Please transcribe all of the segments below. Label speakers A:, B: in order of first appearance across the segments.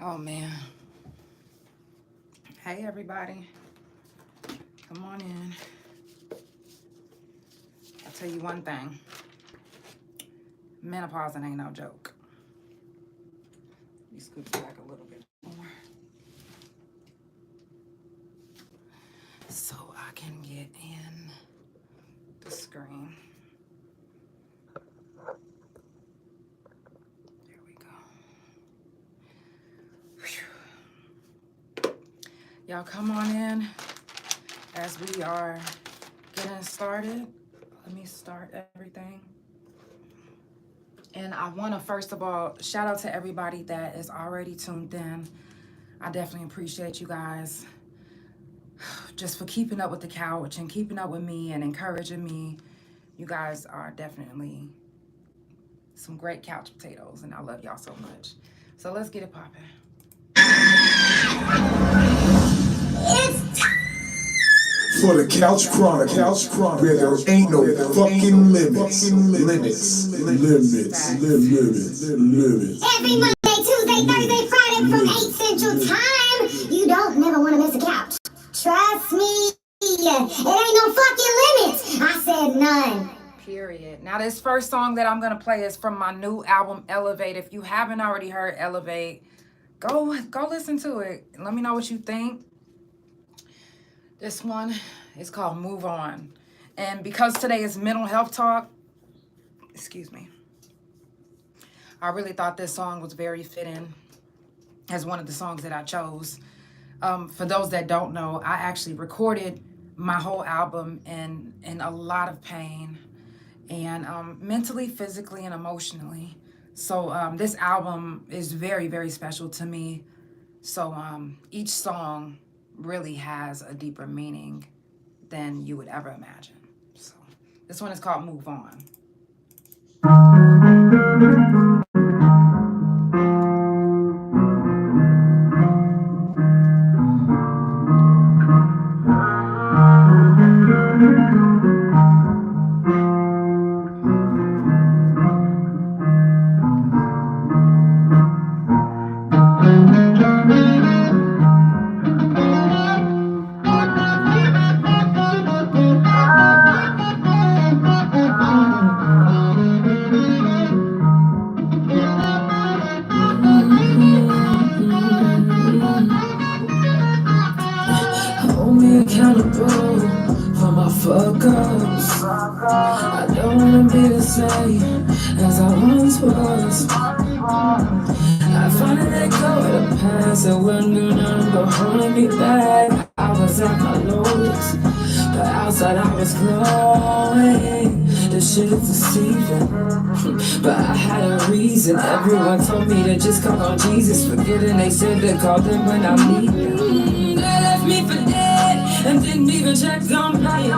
A: Oh man. Hey everybody. Come on in. I'll tell you one thing. Menopause ain't no joke. Let me scoot back a little bit more so I can get in the screen. There we go. Whew. Y'all come on in as we are getting started. Let me start everything. And I want to, first of all, shout out to everybody that is already tuned in. I definitely appreciate you guys just for keeping up with the couch and keeping up with me and encouraging me. You guys are definitely some great couch potatoes, and I love y'all so much. So let's get it popping.
B: It's time for the Couch Chronicles, where there ain't no fucking limits.
C: Every Monday, Tuesday, Thursday, Friday from 8 Central Time. You don't never want to miss a couch. Trust me, it ain't no fucking limits. I said none.
A: Period. Now this first song that I'm going to play is from my new album, Elevate. If you haven't already heard Elevate, go listen to it. Let me know what you think. This one is called Move On. And because today is mental health talk, excuse me, I really thought this song was very fitting as one of the songs that I chose. For those that don't know, I actually recorded my whole album in a lot of pain and mentally, physically, and emotionally. So this album is very, very special to me. So each song really has a deeper meaning than you would ever imagine. So this one is called Move On. I don't wanna be the same as I once was. I finally let go of the past and wouldn't do nothing but holding me back. I was at my lowest, but outside I was glowing. This shit is deceiving, but I had a reason. Everyone told me to just call on Jesus, forgetting they said to call them when I'm leaving. They left me for dead and didn't even check on me.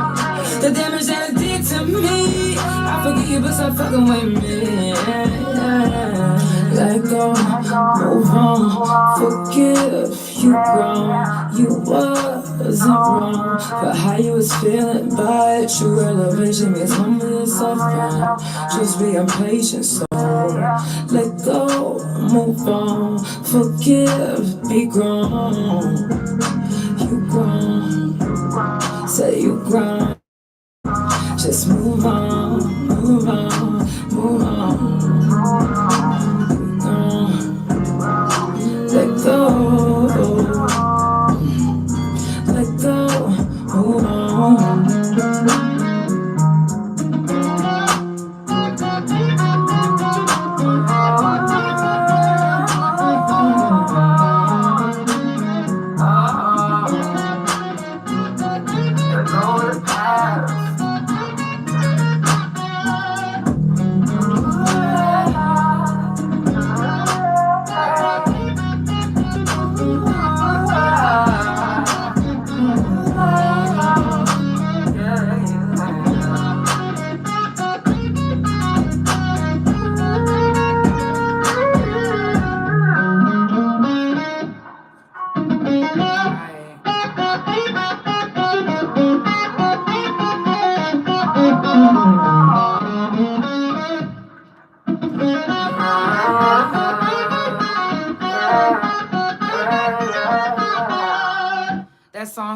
A: The damage that it did to me, I forget you, but stop fucking with me. Let go, move on, forgive, you grown. You wasn't wrong for how you was feeling, but true elevation means humble yourself down. Just be impatient, so let go, move on, forgive, be grown. You grown, say you grown. Just move on, move on, move on. Let go, let go, move on.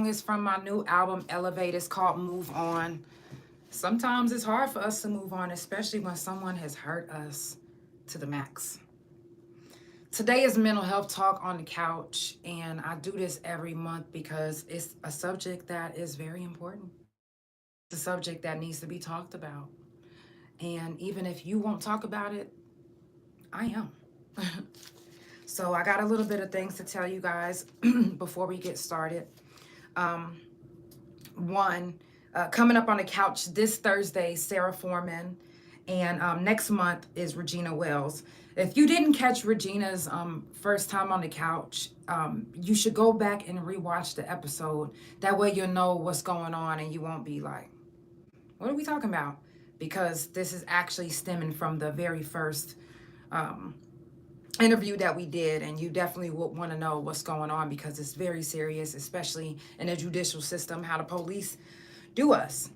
A: song is from my new album, Elevate. It's called Move On. Sometimes it's hard for us to move on, especially when someone has hurt us to the max. Today is Mental Health Talk on the Couch, and I do this every month because it's a subject that is very important. It's a subject that needs to be talked about. And even if you won't talk about it, I am. So I got a little bit of things to tell you guys before we get started. Coming up on the couch this Thursday, Sarah Foreman, and next month is Regina Wells. If you didn't catch Regina's first time on the couch, you should go back and rewatch the episode. That way you'll know what's going on and you won't be like, what are we talking about? Because this is actually stemming from the very first interview that we did, and you definitely would want to know what's going on because it's very serious, especially in the judicial system, how the police do us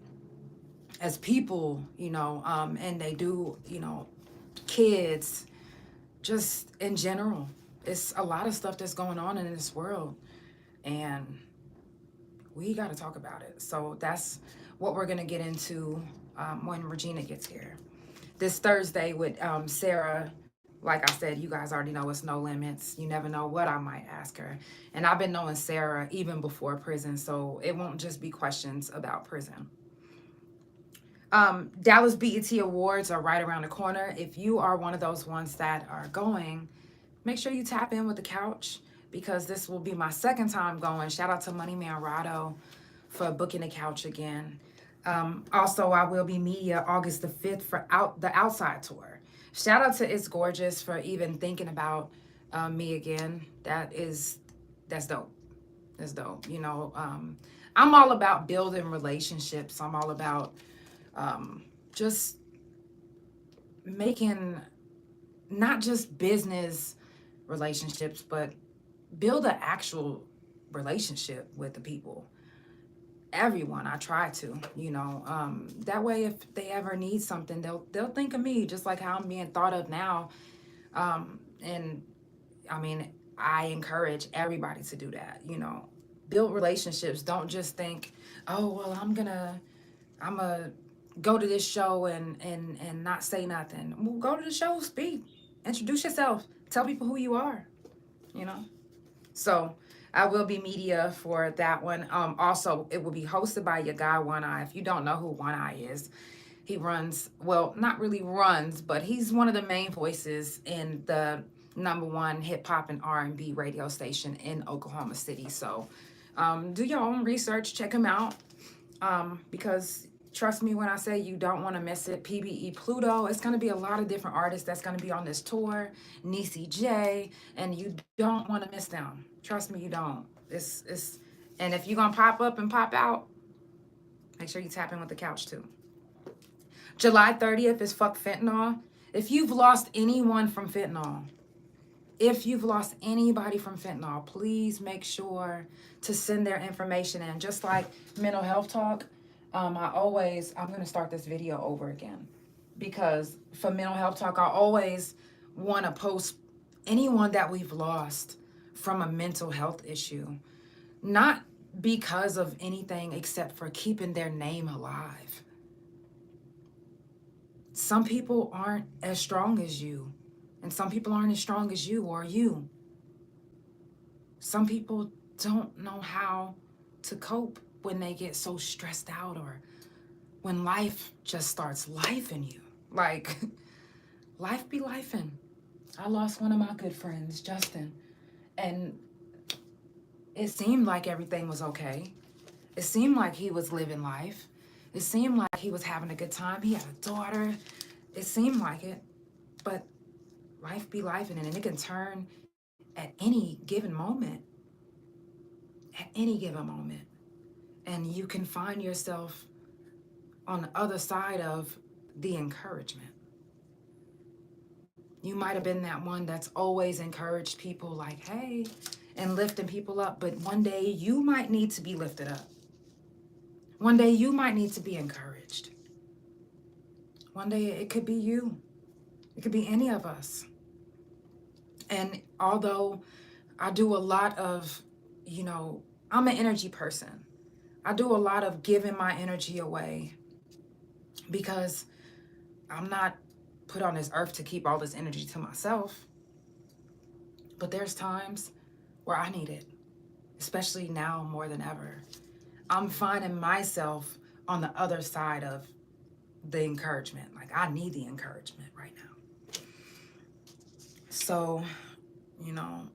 A: as people, and they do, kids, just in general. It's a lot of stuff that's going on in this world, and we got to talk about it. So that's what we're going to get into when Regina gets here. This Thursday with Sarah. Like I said, you guys already know it's No Limits. You never know what I might ask her. And I've been knowing Sarah even before prison, so it won't just be questions about prison. Dallas BET Awards are right around the corner. If you are one of those ones that are going, make sure you tap in with the couch because this will be my second time going. Shout out to Money Man Rado for booking the couch again. Also, I will be media August the 5th for the Outside Tour. Shout out to It's Gorgeous for even thinking about me again. That's dope. That's dope. I'm all about building relationships. I'm all about just making not just business relationships, but build an actual relationship with the people. Everyone I try to, that way if they ever need something, they'll think of me, just like how I'm being thought of now. And I mean, I encourage everybody to do that, build relationships. Don't just think, oh, well, I'm gonna go to this show and not say nothing. Well, go to the show, speak, introduce yourself, tell people who you are, So I will be media for that one. Also, it will be hosted by your guy, One Eye. If you don't know who One Eye is, he runs, well, not really runs, but he's one of the main voices in the #1 hip hop and R&B radio station in Oklahoma City. So do your own research, check him out, because trust me when I say you don't want to miss it. PBE Pluto, it's going to be a lot of different artists that's going to be on this tour. Niecy J, and you don't want to miss them. Trust me, you don't. And if you're going to pop up and pop out, make sure you tap in with the couch too. July 30th is Fuck Fentanyl. If you've lost anyone from fentanyl, if you've lost anybody from fentanyl, please make sure to send their information in. Just like Mental Health Talk, I'm going to start this video over again because for Mental Health Talk, I always want to post anyone that we've lost from a mental health issue, not because of anything except for keeping their name alive. Some people aren't as strong as you, and some people aren't as strong as you or you. Some people don't know how to cope when they get so stressed out or when life just starts lifing you. Like, life be lifing. I lost one of my good friends, Justin, and it seemed like everything was okay. It seemed like he was living life. It seemed like he was having a good time. He had a daughter. It seemed like it, but life be lifing, and it can turn at any given moment. At any given moment. And you can find yourself on the other side of the encouragement. You might have been that one that's always encouraged people like, hey, and lifting people up, but one day you might need to be lifted up. One day you might need to be encouraged. One day it could be you. It could be any of us. And although I do a lot of, I'm an energy person. I do a lot of giving my energy away because I'm not put on this earth to keep all this energy to myself. But there's times where I need it, especially now more than ever. I'm finding myself on the other side of the encouragement. Like, I need the encouragement right now. So, you know,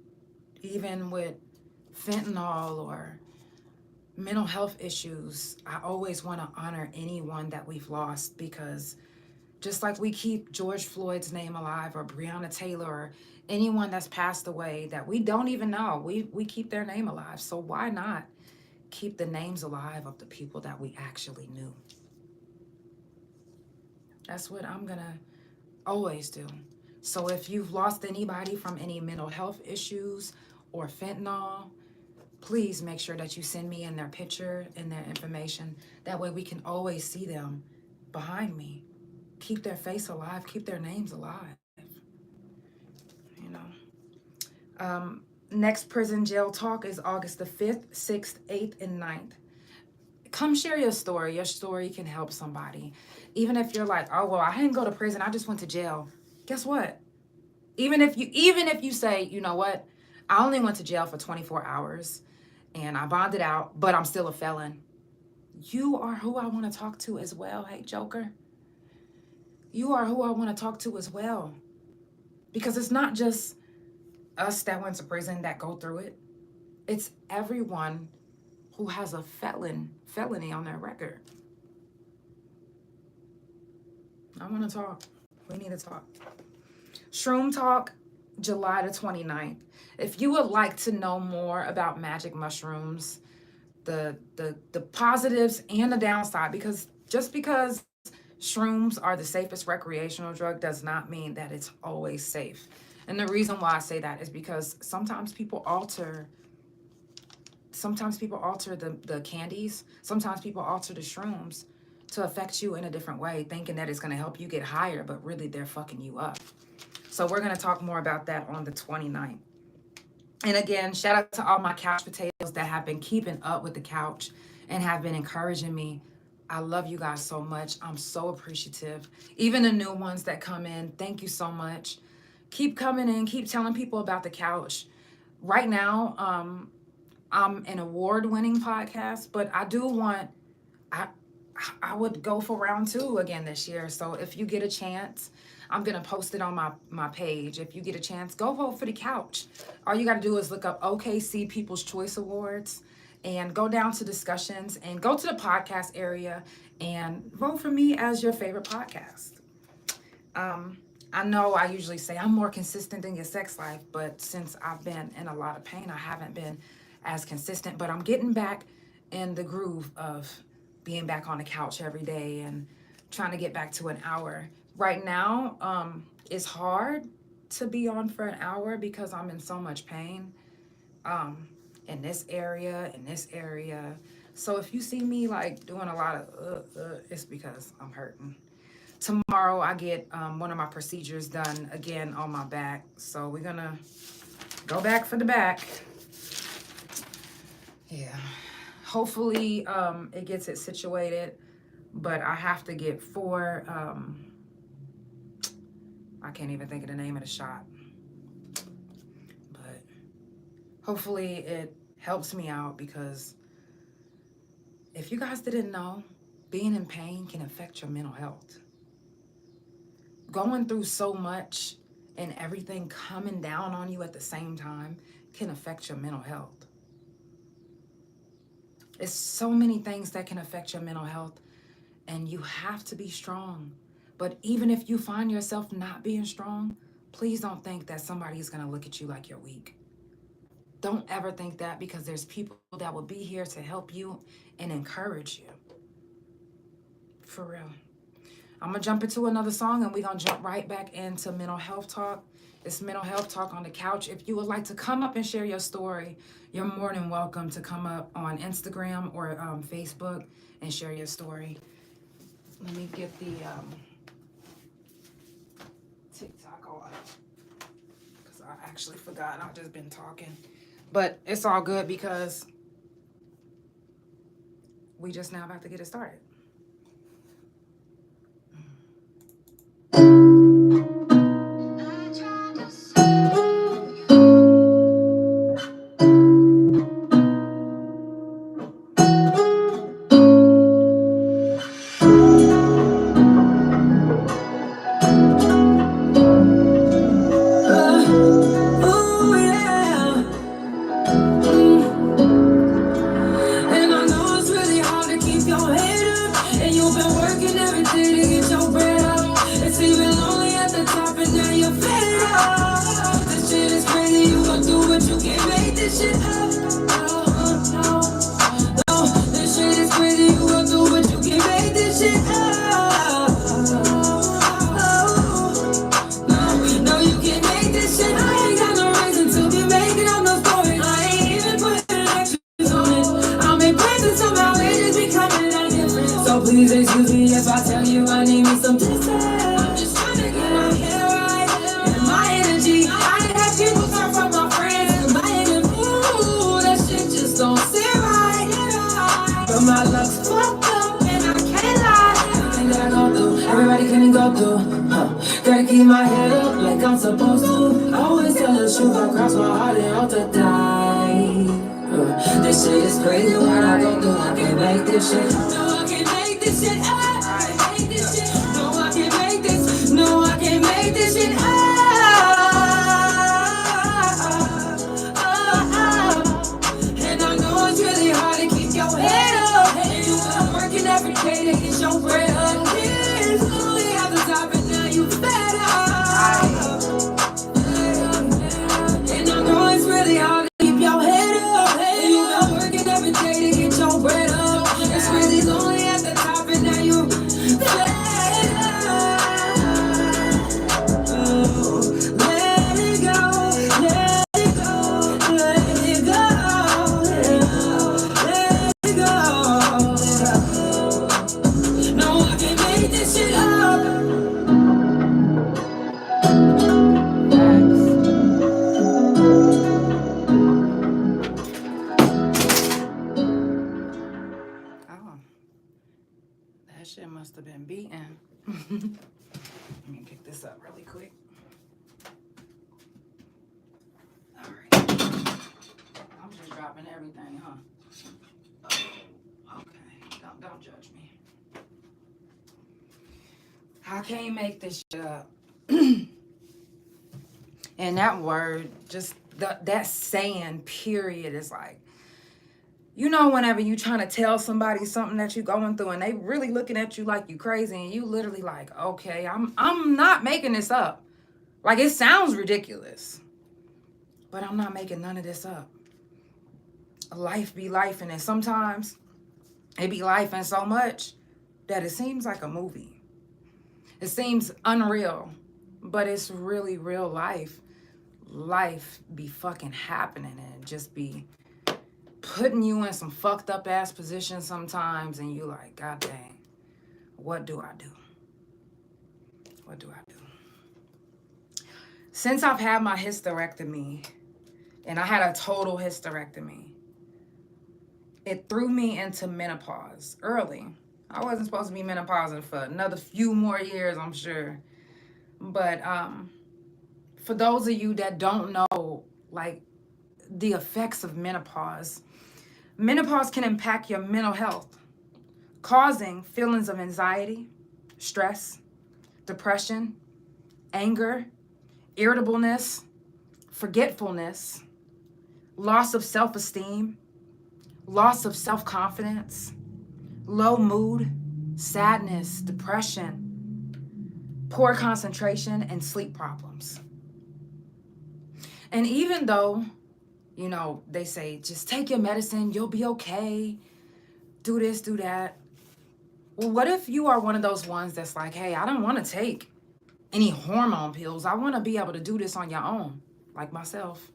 A: even with fentanyl or mental health issues, I always want to honor anyone that we've lost, because just like we keep George Floyd's name alive, or Breonna Taylor, or anyone that's passed away that we don't even know, we keep their name alive. So why not keep the names alive of the people that we actually knew? That's what I'm gonna always do. So if you've lost anybody from any mental health issues or fentanyl, please make sure that you send me in their picture and their information. That way we can always see them behind me. Keep their face alive, keep their names alive. You know. Next prison jail talk is August the 5th, 6th, 8th, and 9th. Come share your story. Your story can help somebody. Even if you're like, oh, well, I didn't go to prison, I just went to jail. Guess what? Even if you say, you know what, I only went to jail for 24 hours and I bonded out, but I'm still a felon. You are who I want to talk to as well. Hey, Joker. You are who I want to talk to as well. Because it's not just us that went to prison that go through it. It's everyone who has a felony on their record. I want to talk. We need to talk. Shroom Talk, July the 29th. If you would like to know more about magic mushrooms, the positives and the downside, because just because shrooms are the safest recreational drug does not mean that it's always safe. And the reason why I say that is because sometimes people alter the candies. Sometimes people alter the shrooms to affect you in a different way, thinking that it's going to help you get higher, but really they're fucking you up. So we're going to talk more about that on the 29th. And again, shout out to all my couch potatoes that have been keeping up with the couch and have been encouraging me. I love you guys so much. I'm so appreciative. Even the new ones that come in, thank you so much. Keep coming in, keep telling people about the couch. Right now, I'm an award-winning podcast, but I do want, I would go for round 2 again this year. So if you get a chance, I'm going to post it on my page. If you get a chance, go vote for the couch. All you got to do is look up OKC People's Choice Awards and go down to discussions and go to the podcast area and vote for me as your favorite podcast. I know I usually say I'm more consistent than your sex life, but since I've been in a lot of pain, I haven't been as consistent, but I'm getting back in the groove of being back on the couch every day and trying to get back to an hour. Right now, it's hard to be on for an hour because I'm in so much pain in this area. So if you see me like doing a lot of it's because I'm hurting. Tomorrow I get one of my procedures done again on my back. So we're gonna go back for the back. Yeah. Hopefully it gets it situated, but I have to get 4 I can't even think of the name of the shot. But hopefully it helps me out, because if you guys didn't know, being in pain can affect your mental health. Going through so much and everything coming down on you at the same time can affect your mental health. It's so many things that can affect your mental health, and you have to be strong. But even if you find yourself not being strong, please don't think that somebody is going to look at you like you're weak. Don't ever think that, because there's people that will be here to help you and encourage you. For real. I'm going to jump into another song, and we're going to jump right back into mental health talk. It's mental health talk on the couch. If you would like to come up and share your story, you're more than welcome to come up on Instagram or Facebook and share your story. Let me get the TikTok on, because I actually forgot. I've just been talking. But it's all good, because we just now about to get it started.
B: Please excuse me if I tell you I need me some distance. I'm just trying to get my head right and my energy. I done had people turn from my friends and my enemy. Ooh, that shit just don't sit right. But my luck's fucked up and I can't lie. Everything that I go through, everybody couldn't go through. Gotta keep my head up like I'm supposed to. I always tell the truth, I cross my heart and hope to die. This shit is crazy, what I go through, I can't make this shit. No, I can't make this shit. I can't make this shit. No, I can't make this. No, I can't make this shit. And I know it's really hard to keep your head up. And you been working every day to get your bread up. It's only at the top and now you fed up. And I know it's really hard to keep your head up. And you been working every day to get your bread up. It's really lonely at the top and now you fed up. Let it go, let it go, let it go, let it go. No, I can't make this shit up.
A: Oh, that shit must have been beaten. Let me pick this up really quick. All right. I'm just dropping everything, huh? Oh, okay. Don't judge me. I can't make this shit up. And that word, just that saying, period, is like, you know, whenever you trying to tell somebody something that you're going through and they really looking at you like you crazy and you literally like, okay, I'm not making this up. Like, it sounds ridiculous, but I'm not making none of this up. Life be life, and then sometimes it be life and so much that it seems like a movie. It seems unreal, but it's really real life. Life be fucking happening and just be putting you in some fucked up ass positions sometimes, and you like, God dang, what do I do? What do I do? Since I've had my hysterectomy, and I had a total hysterectomy, it threw me into menopause early. I wasn't supposed to be menopausing for another few more years, I'm sure. But for those of you that don't know, like, the effects of menopause can impact your mental health, causing feelings of anxiety, stress, depression, anger, irritableness, forgetfulness, loss of self-esteem, loss of self-confidence, low mood, sadness, depression, poor concentration, and sleep problems. And even though, you know, they say, just take your medicine, you'll be okay, do this, do that. Well, what if you are one of those ones that's like, hey, I don't want to take any hormone pills. I want to be able to do this on your own, like myself.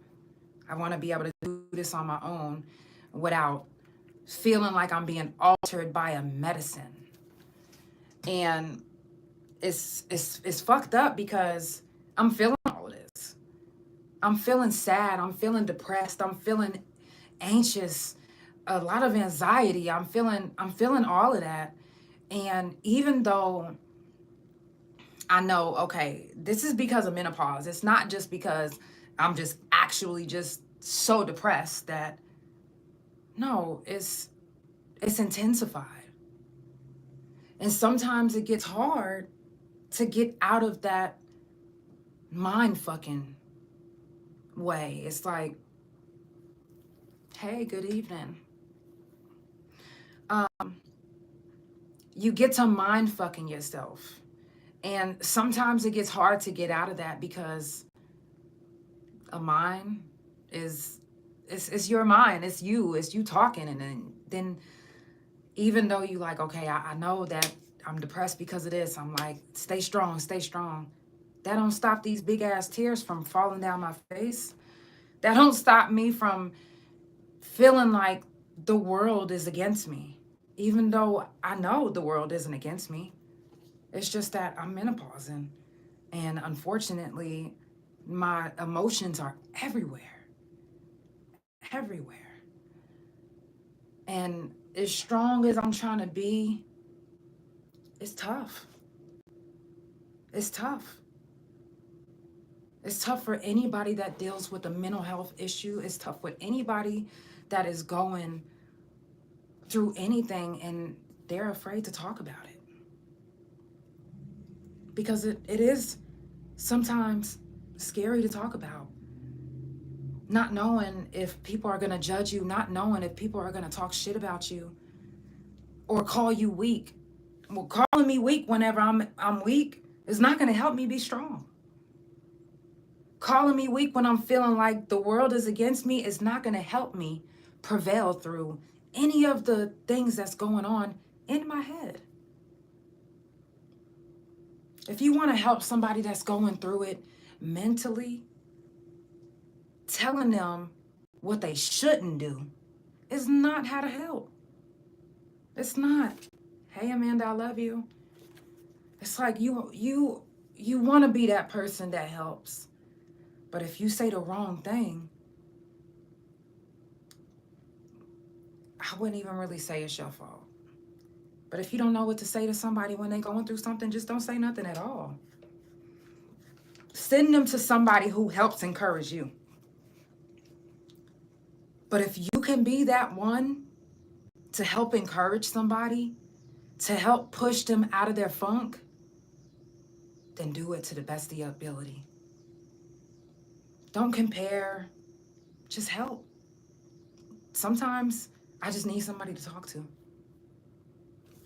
A: I want to be able to do this on my own without feeling like I'm being altered by a medicine. And it's fucked up because I'm feeling all of this. I'm feeling sad. I'm feeling depressed. I'm feeling anxious. a lot of anxiety. I'm feeling all of that. And even though I know, okay, this is because of menopause. It's not just because I'm just actually just so depressed that, no, it's intensified. And sometimes it gets hard to get out of that mind fucking way. It's like, hey, good evening. You get to mind fucking yourself. And sometimes it gets hard to get out of that because a mind is, it's your mind, it's you talking. And then even though you like, okay, I know that I'm depressed because of this, I'm like, stay strong, stay strong. That don't stop these big ass tears from falling down my face. That don't stop me from feeling like the world is against me. Even though I know the world isn't against me. It's just that I'm menopausing. And unfortunately, my emotions are everywhere. Everywhere. And as strong as I'm trying to be, it's tough. It's tough. It's tough for anybody that deals with a mental health issue. It's tough with anybody that is going through anything and they're afraid to talk about it. Because it is sometimes scary to talk about. Not knowing if people are going to judge you, not knowing if people are going to talk shit about you or call you weak. Well, calling me weak whenever I'm weak is not going to help me be strong. Calling me weak when I'm feeling like the world is against me is not going to help me prevail through any of the things that's going on in my head. If you want to help somebody that's going through it mentally, telling them what they shouldn't do is not how to help. It's not. Hey, Amanda, I love you. It's like you want to be that person that helps. But if you say the wrong thing, I wouldn't even really say it's your fault. But if you don't know what to say to somebody when they're going through something, just don't say nothing at all. Send them to somebody who helps encourage you. But if you can be that one to help encourage somebody, to help push them out of their funk, then do it to the best of your ability. Don't compare, just help. Sometimes I just need somebody to talk to.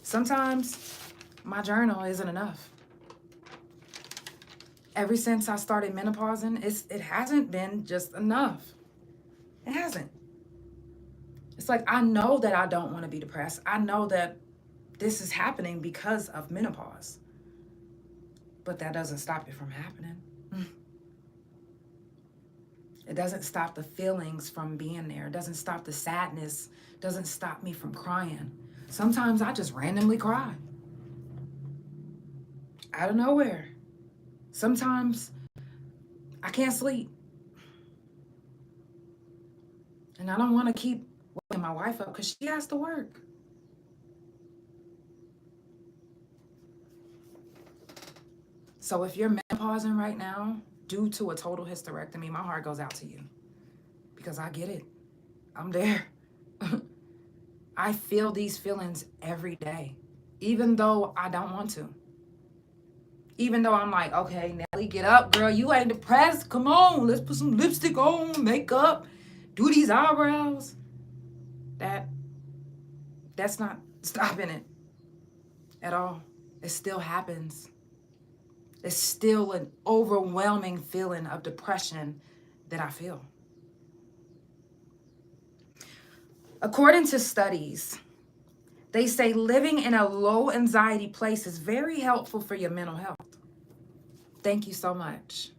A: Sometimes my journal isn't enough. Ever since I started menopausing, it hasn't been just enough. It hasn't. It's like, I know that I don't want to be depressed. I know that this is happening because of menopause. But that doesn't stop it from happening. It doesn't stop the feelings from being there. It doesn't stop the sadness. It doesn't stop me from crying. Sometimes I just randomly cry. Out of nowhere. Sometimes I can't sleep. And I don't want to keep waking my wife up because she has to work. So if you're menopausing right now due to a total hysterectomy, my heart goes out to you. Because I get it. I'm there. I feel these feelings every day. Even though I don't want to. Even though I'm like, okay, Nelly, get up, girl. You ain't depressed. Come on. Let's put some lipstick on, makeup, do these eyebrows. That's not stopping it at all. It still happens. It's still an overwhelming feeling of depression that I feel. According to studies, they say living in a low anxiety place is very helpful for your mental health. Thank you so much.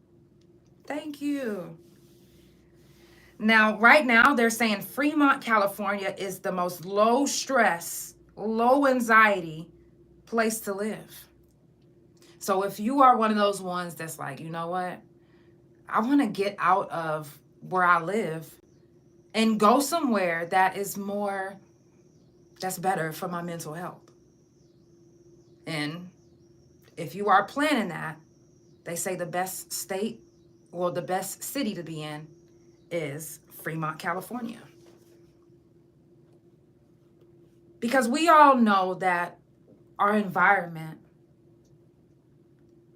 A: Thank you. Now, right now, they're saying Fremont, California is the most low stress, low anxiety place to live. So if you are one of those ones that's like, you know what? I want to get out of where I live and go somewhere that's better for my mental health. And if you are planning that, they say the best state, or the best city to be in is Fremont, California. Because we all know that our environment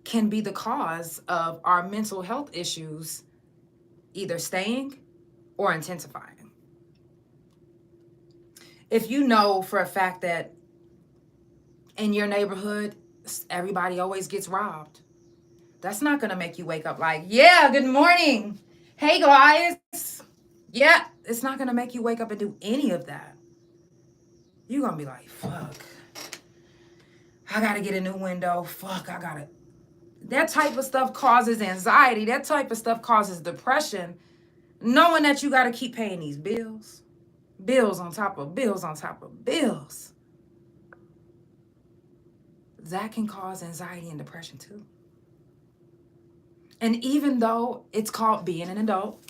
A: can be the cause of our mental health issues either staying or intensifying. If you know for a fact that in your neighborhood, everybody always gets robbed, that's not going to make you wake up like, yeah, good morning. Hey, guys. Yeah, it's not going to make you wake up and do any of that. You're going to be like, fuck, I got to get a new window. Fuck, I got to. That type of stuff causes anxiety. That type of stuff causes depression. Knowing that you got to keep paying these bills. Bills on top of bills on top of bills. That can cause anxiety and depression too. And even though it's called being an adult,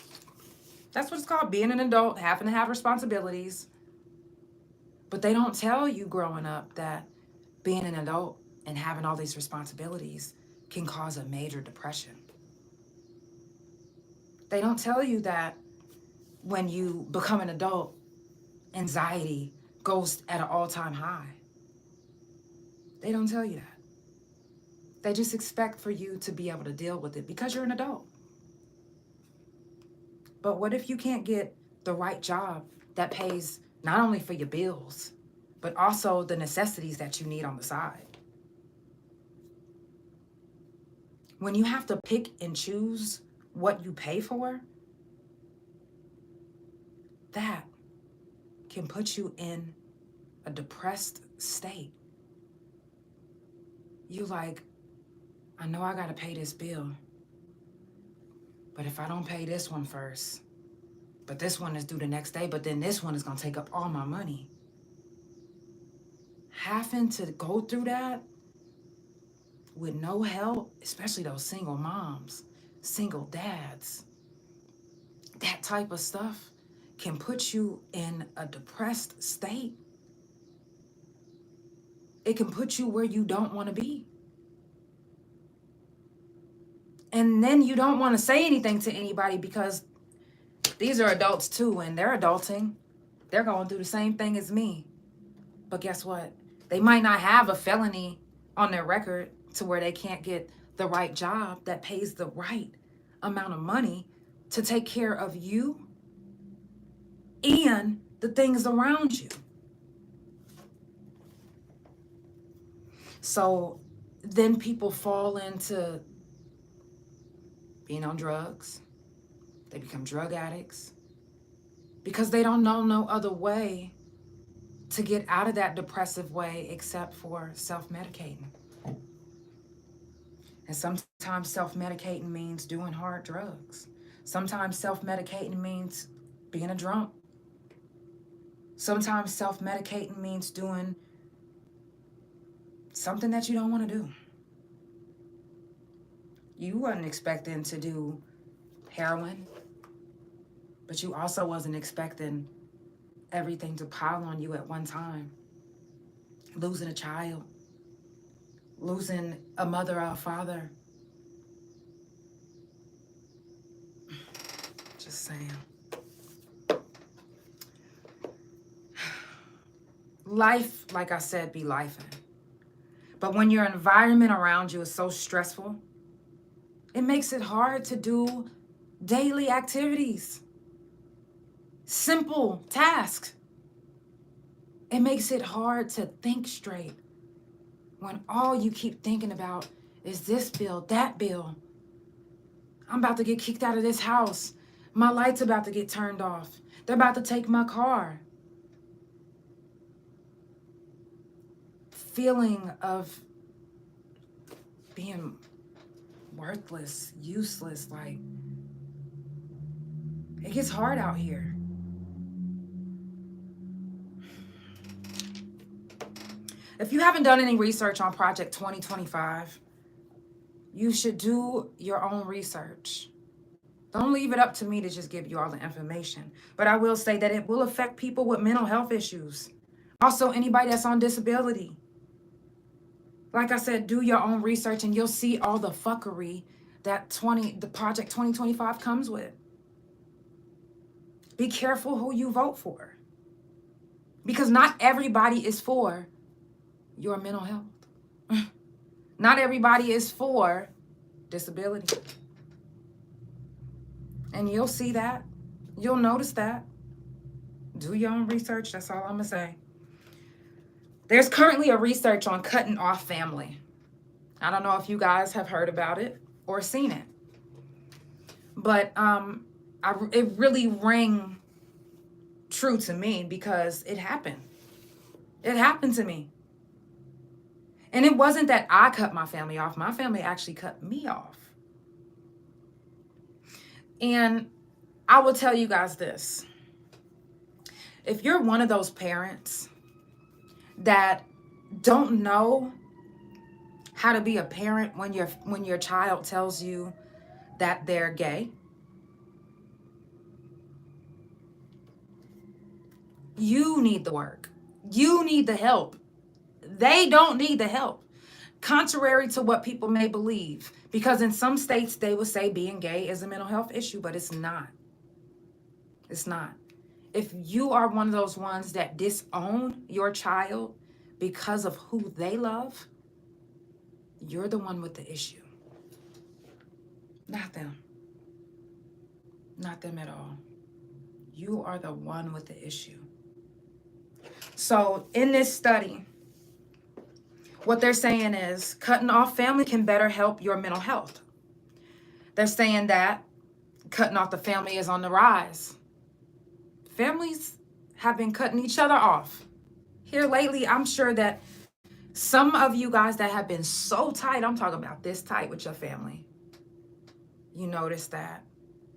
A: that's what it's called, being an adult, having to have responsibilities. But they don't tell you growing up that being an adult and having all these responsibilities can cause a major depression. They don't tell you that when you become an adult, anxiety goes at an all-time high. They don't tell you that. They just expect for you to be able to deal with it because you're an adult. But what if you can't get the right job that pays not only for your bills, but also the necessities that you need on the side? When you have to pick and choose what you pay for, that can put you in a depressed state. You like, I know I gotta pay this bill, but if I don't pay this one first, but this one is due the next day, but then this one is gonna take up all my money. Having to go through that with no help, especially those single moms, single dads, that type of stuff can put you in a depressed state. It can put you where you don't want to be. And then you don't want to say anything to anybody because these are adults too, and they're adulting. They're going through the same thing as me. But guess what? They might not have a felony on their record to where they can't get the right job that pays the right amount of money to take care of you and the things around you. So then people fall into being on drugs. They become drug addicts because they don't know no other way to get out of that depressive way except for self-medicating. And sometimes self-medicating means doing hard drugs. Sometimes self-medicating means being a drunk. Sometimes self-medicating means doing something that you don't want to do. You wasn't expecting to do heroin, but you also wasn't expecting everything to pile on you at one time. Losing a child, losing a mother or a father. Just saying. Life, like I said, be lifing. But when your environment around you is so stressful, it makes it hard to do daily activities, simple tasks. It makes it hard to think straight when all you keep thinking about is this bill, that bill. I'm about to get kicked out of this house. My light's about to get turned off. They're about to take my car. Feeling of being worthless, useless, like, it gets hard out here. If you haven't done any research on Project 2025, you should do your own research. Don't leave it up to me to just give you all the information. But I will say that it will affect people with mental health issues. Also, anybody that's on disability. Like I said, do your own research and you'll see all the fuckery that the Project 2025 comes with. Be careful who you vote for. Because not everybody is for your mental health. Not everybody is for disability. And you'll see that. You'll notice that. Do your own research. That's all I'm going to say. There's currently a research on cutting off family. I don't know if you guys have heard about it or seen it. But it really rang true to me because it happened. It happened to me. And it wasn't that I cut my family off. My family actually cut me off. And I will tell you guys this. If you're one of those parents that don't know how to be a parent when your child tells you that they're gay, you need the work. You need the help. They don't need the help. Contrary to what people may believe. Because in some states, they will say being gay is a mental health issue, but it's not. It's not. If you are one of those ones that disown your child because of who they love, you're the one with the issue. Not them. Not them at all. You are the one with the issue. So in this study, what they're saying is cutting off family can better help your mental health. They're saying that cutting off the family is on the rise. Families have been cutting each other off. Here lately, I'm sure that some of you guys that have been so tight, I'm talking about this tight with your family, you notice that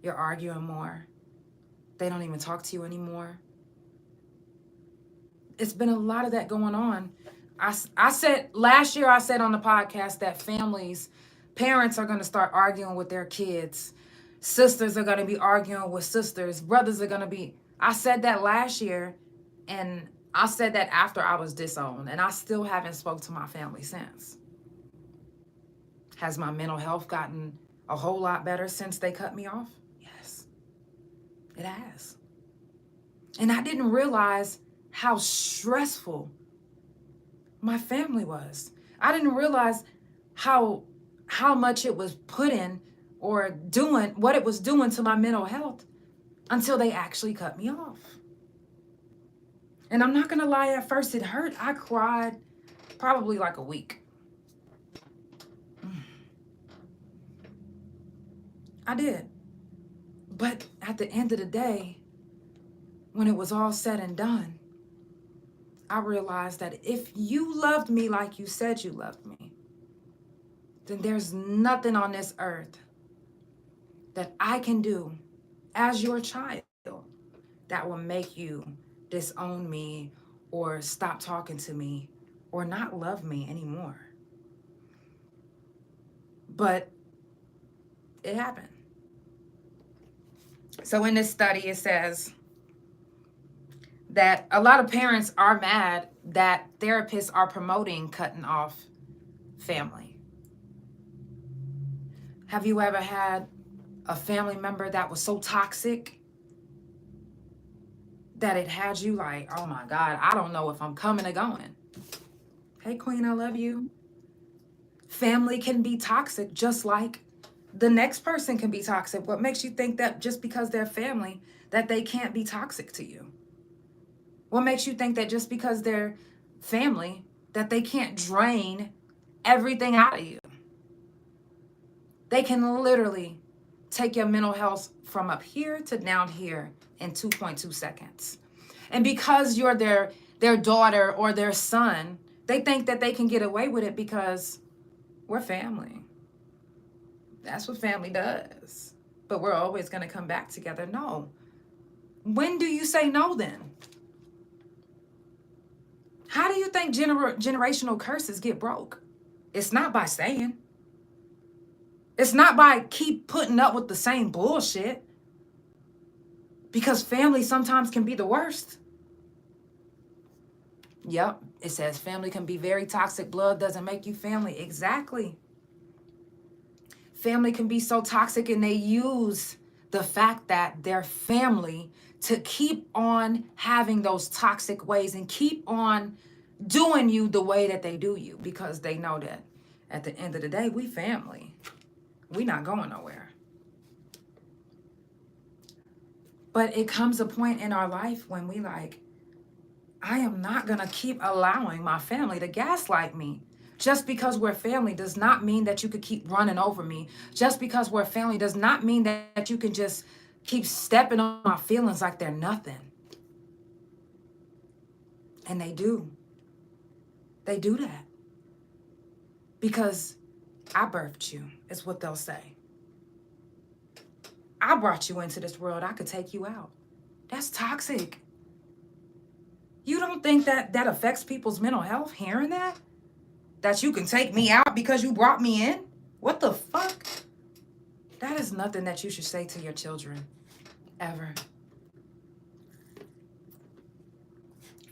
A: you're arguing more. They don't even talk to you anymore. It's been a lot of that going on. I said last year, I said on the podcast that parents are going to start arguing with their kids. Sisters are going to be arguing with sisters. Brothers are going to be. I said that last year, and I said that after I was disowned, and I still haven't spoke to my family since. Has my mental health gotten a whole lot better since they cut me off? Yes, it has. And I didn't realize how stressful my family was. I didn't realize how much it was putting or doing, what it was doing to my mental health until they actually cut me off. And I'm not gonna lie, at first it hurt. I cried probably like a week. I did. But at the end of the day, when it was all said and done, I realized that if you loved me like you said you loved me, then there's nothing on this earth that I can do as your child that will make you disown me or stop talking to me or not love me anymore. But it happened. So in this study, it says that a lot of parents are mad that therapists are promoting cutting off family. Have you ever had a family member that was so toxic that it had you like, oh my God, I don't know if I'm coming or going? Hey, Queen, I love you. Family can be toxic just like the next person can be toxic. What makes you think that just because they're family, that they can't be toxic to you? What makes you think that just because they're family, that they can't drain everything out of you? They can literally take your mental health from up here to down here in 2.2 seconds. And because you're their daughter or their son, they think that they can get away with it because we're family. That's what family does. But we're always going to come back together. No. When do you say no then? How do you think generational curses get broke? It's not by saying. It's not by keep putting up with the same bullshit, because family sometimes can be the worst. Yep, it says family can be very toxic. Blood doesn't make you family. Exactly. Family can be so toxic, and they use the fact that they're family to keep on having those toxic ways and keep on doing you the way that they do you, because they know that at the end of the day, we family. We not going nowhere. But it comes a point in our life when we like, I am not going to keep allowing my family to gaslight me. Just because we're family does not mean that you could keep running over me. Just because we're family does not mean that you can just keep stepping on my feelings like they're nothing. And they do. They do that. Because I birthed you, is what they'll say. I brought you into this world. I could take you out. That's toxic. You don't think that that affects people's mental health, hearing that? That you can take me out because you brought me in? What the fuck? That is nothing that you should say to your children, ever.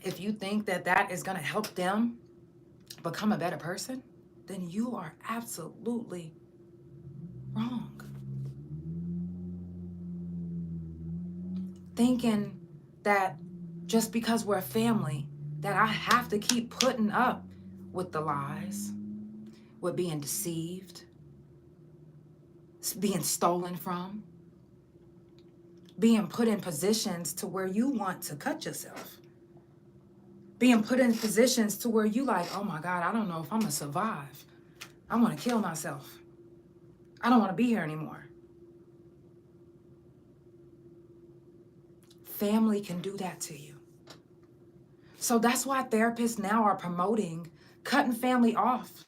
A: If you think that that is going to help them become a better person, then you are absolutely wrong. Thinking that just because we're family, that I have to keep putting up with the lies, with being deceived, being stolen from, being put in positions to where you want to cut yourself, being put in positions to where you like, oh my God, I don't know if I'm gonna survive. I want to kill myself. I don't want to be here anymore. Family can do that to you. So that's why therapists now are promoting cutting family off.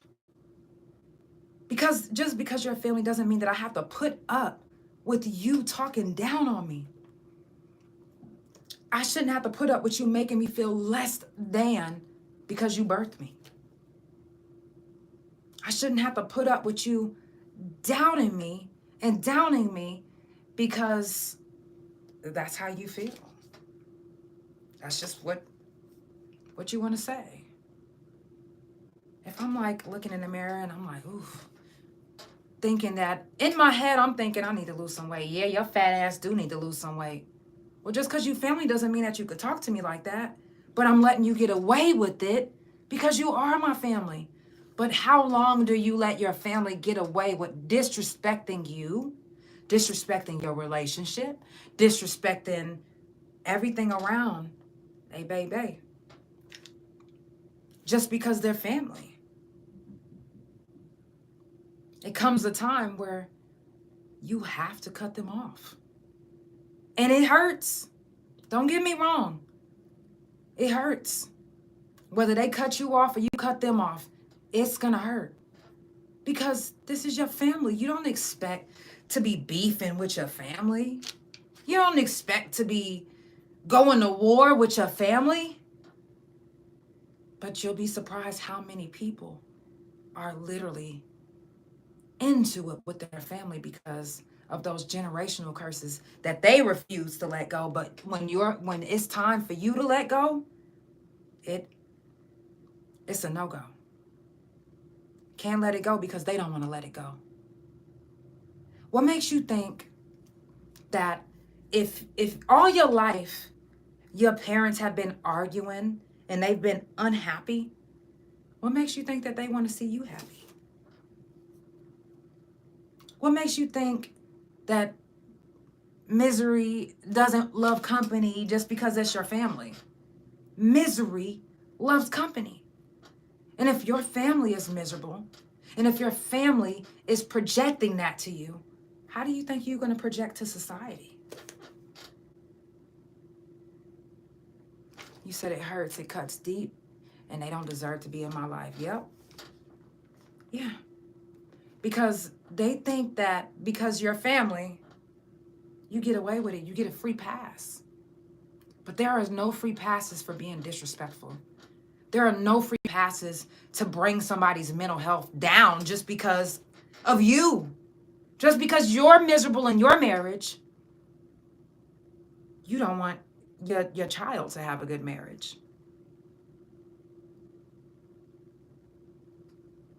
A: Because just because you're a family doesn't mean that I have to put up with you talking down on me. I shouldn't have to put up with you making me feel less than because you birthed me. I shouldn't have to put up with you doubting me and downing me because that's how you feel. That's just what you want to say. If I'm like looking in the mirror and I'm like, oof, thinking that in my head, I'm thinking I need to lose some weight. Yeah, your fat ass do need to lose some weight. Well, just because you family doesn't mean that you could talk to me like that. But I'm letting you get away with it because you are my family. But how long do you let your family get away with disrespecting you, disrespecting your relationship, disrespecting everything around? Hey, baby. Just because they're family. It comes a time where you have to cut them off. And it hurts. Don't get me wrong. It hurts. Whether they cut you off or you cut them off, it's gonna hurt. Because this is your family. You don't expect to be beefing with your family. You don't expect to be going to war with your family. But you'll be surprised how many people are literally into it with their family because of those generational curses that they refuse to let go. But when it's time for you to let go, it's a no-go. Can't let it go because they don't want to let it go. What makes you think that if all your life your parents have been arguing and they've been unhappy, what makes you think that they want to see you happy? What makes you think that misery doesn't love company just because it's your family? Misery loves company. And if your family is miserable, and if your family is projecting that to you, how do you think you're going to project to society? You said it hurts, it cuts deep, and they don't deserve to be in my life. Yep. Yeah. Because they think that because you're family, you get away with it. You get a free pass. But there are no free passes for being disrespectful. There are no free passes to bring somebody's mental health down just because of you. Just because you're miserable in your marriage, you don't want your child to have a good marriage.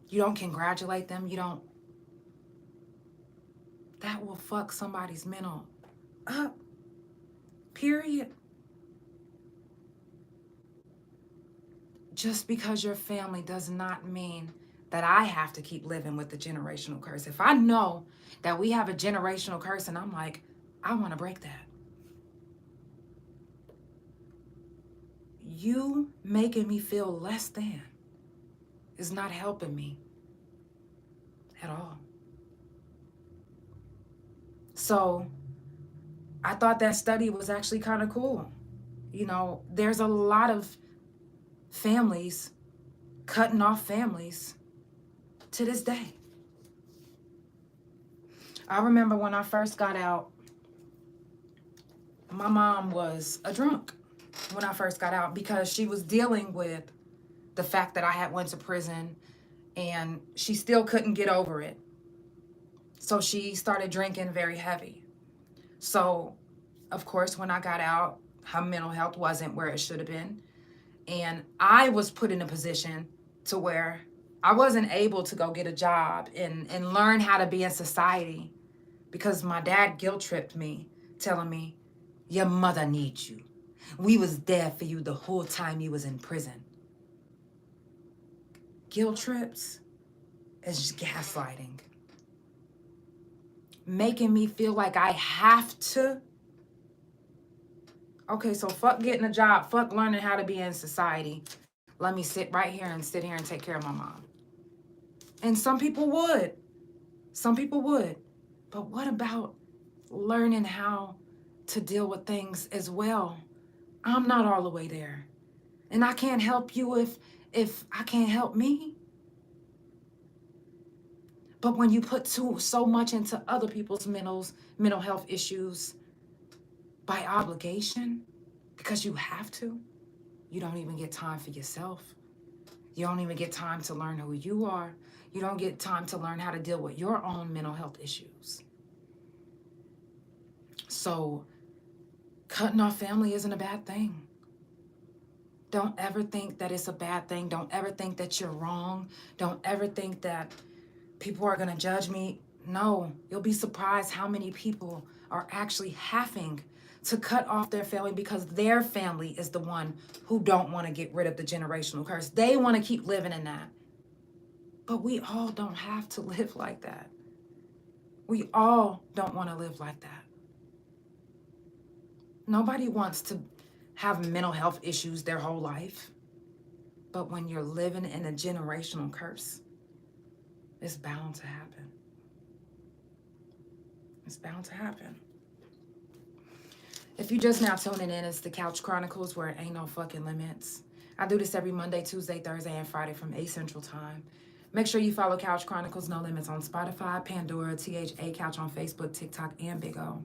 A: You don't congratulate them. You don't. That will fuck somebody's mental up. Period. Just because your family does not mean that I have to keep living with the generational curse. If I know that we have a generational curse and I'm like, I want to break that. You making me feel less than is not helping me at all. So I thought that study was actually kind of cool. You know, there's a lot of families cutting off families to this day. I remember when I first got out, my mom was a drunk when I first got out because she was dealing with the fact that I had went to prison and she still couldn't get over it. So she started drinking very heavy. So, of course, when I got out, her mental health wasn't where it should have been. And I was put in a position to where I wasn't able to go get a job and learn how to be in society because my dad guilt tripped me, telling me, your mother needs you. We was there for you the whole time you was in prison. Guilt trips is just gaslighting. Making me feel like I have to. Okay, so fuck getting a job, fuck learning how to be in society. Let me sit here and take care of my mom. And some people would. Some people would. But what about learning how to deal with things as well? I'm not all the way there. And I can't help you if I can't help me. But when you put so much into other people's mental health issues by obligation, because you have to, you don't even get time for yourself. You don't even get time to learn who you are. You don't get time to learn how to deal with your own mental health issues. So cutting off family isn't a bad thing. Don't ever think that it's a bad thing. Don't ever think that you're wrong. Don't ever think that people are going to judge me. No, you'll be surprised how many people are actually having to cut off their family because their family is the one who don't want to get rid of the generational curse. They want to keep living in that. But we all don't have to live like that. We all don't want to live like that. Nobody wants to have mental health issues their whole life. But when you're living in a generational curse, it's bound to happen. It's bound to happen. If you're just now tuning in, it's the Couch Chronicles where it ain't no fucking limits. I do this every Monday, Tuesday, Thursday, and Friday from 8 Central Time. Make sure you follow Couch Chronicles No Limits on Spotify, Pandora, THA Couch on Facebook, TikTok, and Big O.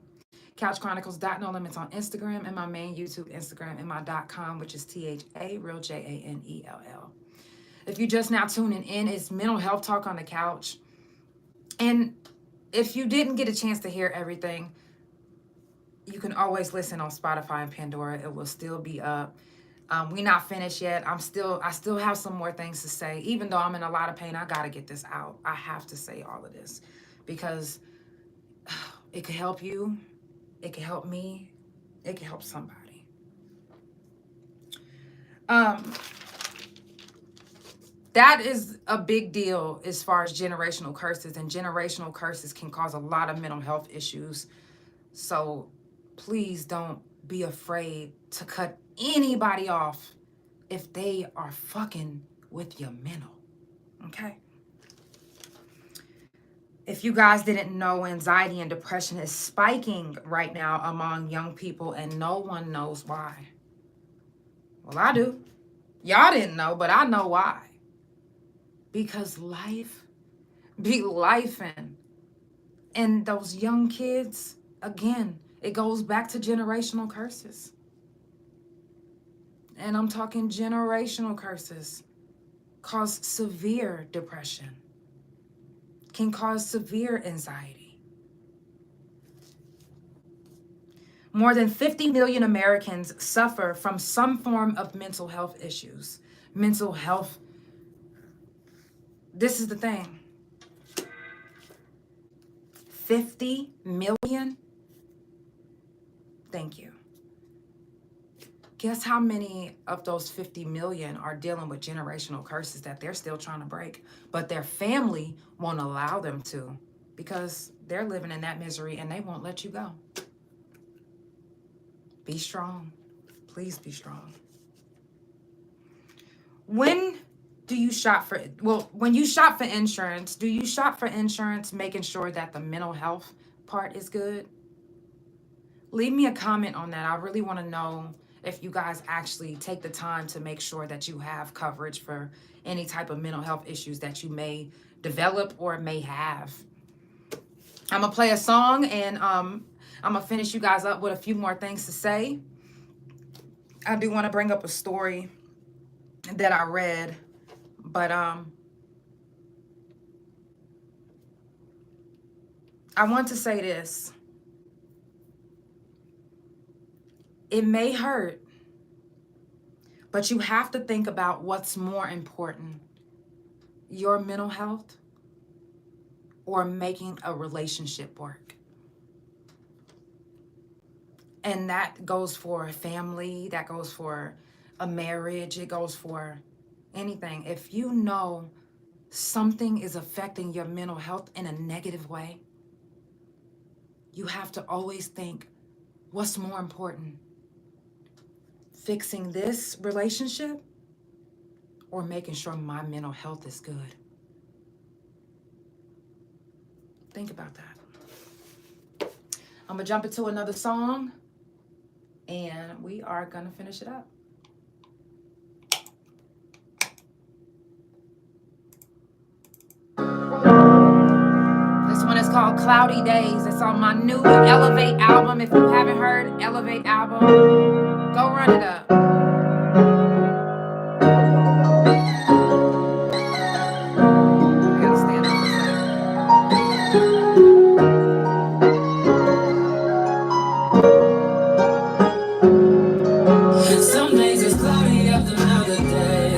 A: Couch Chronicles No Limits on Instagram, and my main YouTube Instagram, and my .com, which is THA, real JANELL. If you're just now tuning in, it's Mental Health Talk on the Couch. And if you didn't get a chance to hear everything, you can always listen on Spotify and Pandora. It will still be up. We're not finished yet. I still have some more things to say. Even though I'm in a lot of pain, I got to get this out. I have to say all of this because it could help you. It could help me. It could help somebody. That is a big deal as far as generational curses, and generational curses can cause a lot of mental health issues. So please don't be afraid to cut anybody off if they are fucking with your mental, okay? If you guys didn't know, anxiety and depression is spiking right now among young people, and no one knows why. Well, I do. Y'all didn't know, but I know why. Because life be lifing. And those young kids, again, it goes back to generational curses. And I'm talking generational curses cause severe depression, can cause severe anxiety. More than 50 million Americans suffer from some form of mental health issues. Mental health. This is the thing. 50 million? Thank you. Guess how many of those 50 million are dealing with generational curses that they're still trying to break, but their family won't allow them to because they're living in that misery and they won't let you go. Be strong. Please be strong. When do you shop for, when you shop for insurance, do you shop for insurance making sure that the mental health part is good? Leave me a comment on that. I really want to know if you guys actually take the time to make sure that you have coverage for any type of mental health issues that you may develop or may have. I'm going to play a song and I'm going to finish you guys up with a few more things to say. I do want to bring up a story that I read, but I want to say this. It may hurt, but you have to think about what's more important, your mental health or making a relationship work. And that goes for a family, that goes for a marriage, it goes for anything. If you know something is affecting your mental health in a negative way, you have to always think, what's more important? Fixing this relationship or making sure my mental health is good? Think about that. I'm gonna jump into another song and we are gonna finish it up. This one is called Cloudy Days. It's on my new Elevate album. If you haven't heard Elevate album, go run it up. I gotta stand up for a
B: second. Some days it's cloudy after another day.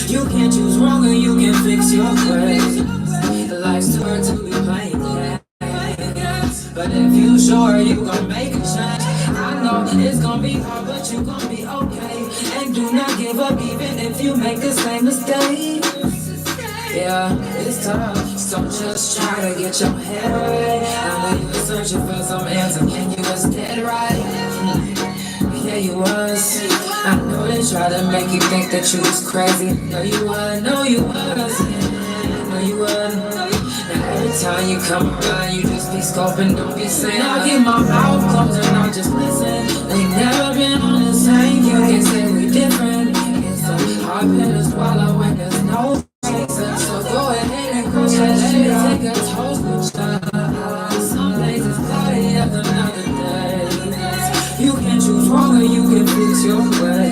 B: You can't choose wrong or you can fix your ways. Life's too hard to be playing games. But if you sure you gon' make a change, I know it's gon' be hard, but you gon' be okay. And do not give up even if you make the same mistake. Yeah, it's tough, so just try to get your head right. I know you were searching for some answer, and you was dead right. Yeah, you was. I know they tried to make you think that you was crazy. No, you was. No, you was. No, you was. Now every time you come around, you just be scoping, don't be saying. I'll keep my mouth closed and I'll just listen. We never been on the same. You can say we different. It's a hard pill to swallow when there's no. So go ahead and crush that. Let me take a toast with you. Some days it's cloudy after another day. You can choose wrong or you can fix your way.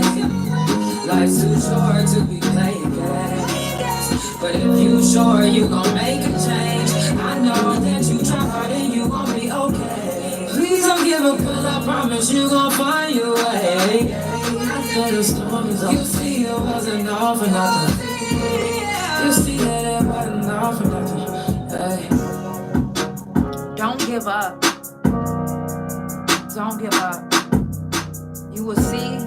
B: Life's too short to be playing games. But if you sure you gon' make a change, I know that you try hard and you gon' be okay. Please don't give up, cause I promise you gon' find your way. After the storm is over, you see it wasn't all for nothing. You see that it wasn't all for nothing. Hey.
A: Don't give up. Don't give up. You will see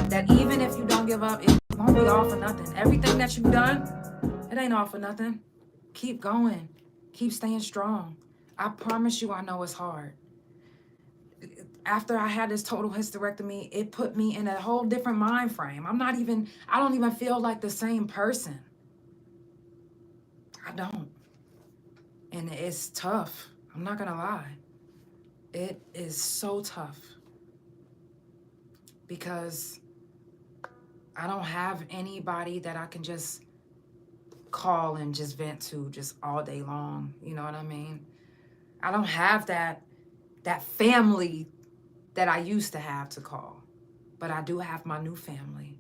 A: that even if you don't give up, it won't be all for nothing. Everything that you've done, it ain't all for nothing. Keep going. Keep staying strong. I promise you, I know it's hard. After I had this total hysterectomy, it put me in a whole different mind frame. I don't even feel like the same person. I don't. And it's tough. I'm not gonna lie. It is so tough. Because I don't have anybody that I can just call and just vent to just all day long. You know what I mean? I don't have that family that I used to have to call. But I do have my new family.